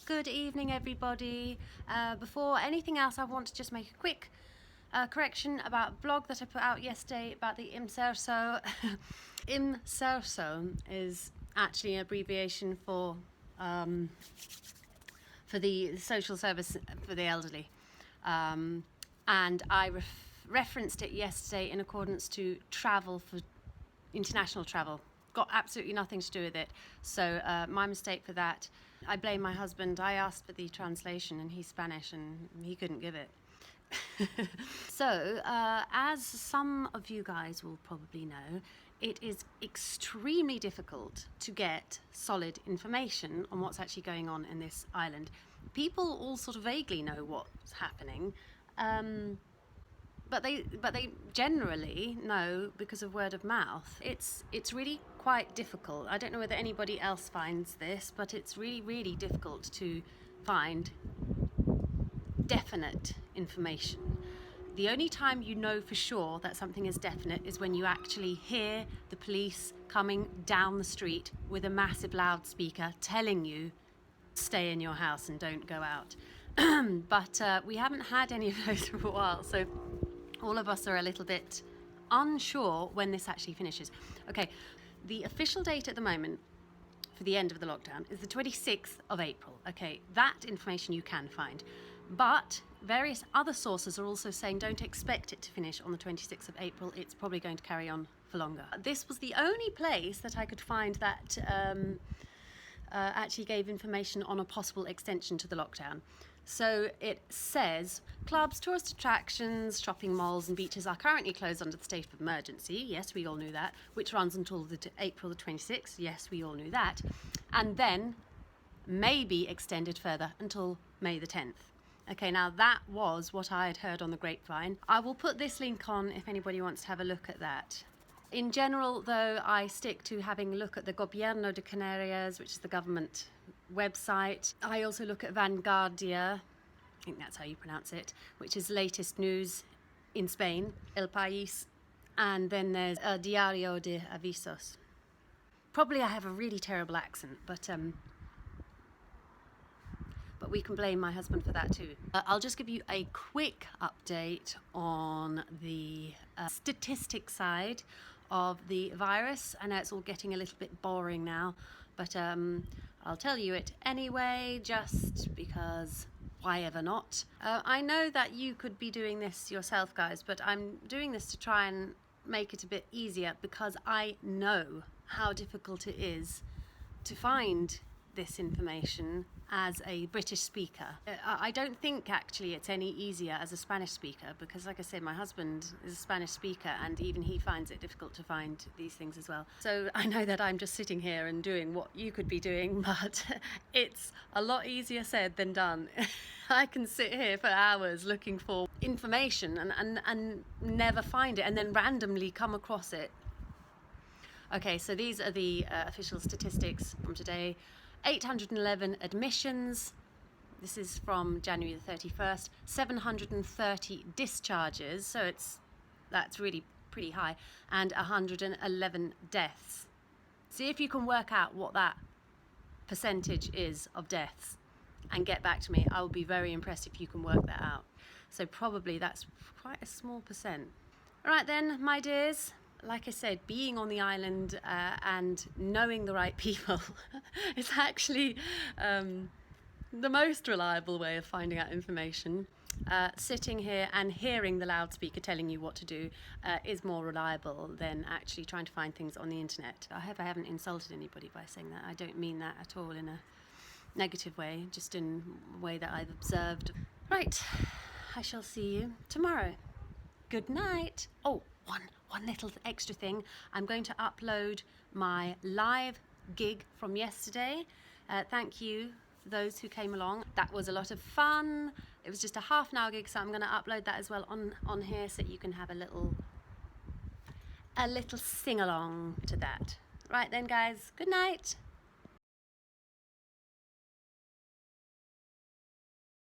Good evening, everybody. Before anything else, I want to just make a quick correction about a blog that I put out yesterday about the IMSERSO. IMSERSO is actually an abbreviation for the social service for the elderly, and I referenced it yesterday in accordance to travel for international travel. Got absolutely nothing to do with it, so my mistake for that. I blame my husband. I asked for the translation and he's Spanish and he couldn't give it. So as some of you guys will probably know, it is extremely difficult to get solid information on what's actually going on in this island. People all sort of vaguely know what's happening, but they generally know because of word of mouth. It's really quite difficult. I don't know whether anybody else finds this, but it's really difficult to find definite information. The only time you know for sure that something is definite is when you actually hear the police coming down the street with a massive loudspeaker telling you stay in your house and don't go out. But we haven't had any of those for a while, so all of us are a little bit unsure when this actually finishes. Okay, the official date at the moment for the end of the lockdown is the 26th of April. Okay, that information you can find. But various other sources are also saying don't expect it to finish on the 26th of April. It's probably going to carry on for longer. This was the only place that I could find that actually gave information on a possible extension to the lockdown. So it says clubs, tourist attractions, shopping malls and beaches are currently closed under the state of emergency. Yes, we all knew that. Which runs until April the 26th. Yes, we all knew that. And then may be extended further until May the 10th. Okay, now that was what I had heard on the grapevine. I will put this link on if anybody wants to have a look at that. In general, though, I stick to having a look at the Gobierno de Canarias, which is the government website. I also look at Vanguardia, I think that's how you pronounce it, which is the latest news in Spain, El País, and then there's Diario de Avisos. Probably I have a really terrible accent, but we can blame my husband for that too. I'll just give you a quick update on the statistics side of the virus. I know it's all getting a little bit boring now, but I'll tell you it anyway, just because why ever not. I know that you could be doing this yourself, guys, but I'm doing this to try and make it a bit easier because I know how difficult it is to find this information as a British speaker. I don't think actually it's any easier as a Spanish speaker because, like I said, my husband is a Spanish speaker and even he finds it difficult to find these things as well. So I know that I'm just sitting here and doing what you could be doing, but it's a lot easier said than done. I can sit here for hours looking for information and never find it and then randomly come across it. Okay, so these are the official statistics from today. 811 admissions, this is from January the 31st, 730 discharges, so that's really pretty high, and 111 deaths. See if you can work out what that percentage is of deaths and get back to me. I will be very impressed if you can work that out. So probably that's quite a small percent. All right then, my dears. Like I said, being on the island and knowing the right people is actually the most reliable way of finding out information. Sitting here and hearing the loudspeaker telling you what to do is more reliable than actually trying to find things on the internet. I hope I haven't insulted anybody by saying that. I don't mean that at all in a negative way, just in a way that I've observed. Right, I shall see you tomorrow. Good night. Oh, one little extra thing. I'm going to upload my live gig from yesterday. Thank you for those who came along. That was a lot of fun. It was just a half-an-hour gig, so I'm going to upload that as well on here so you can have a little sing-along to that. Right then, guys. Good night.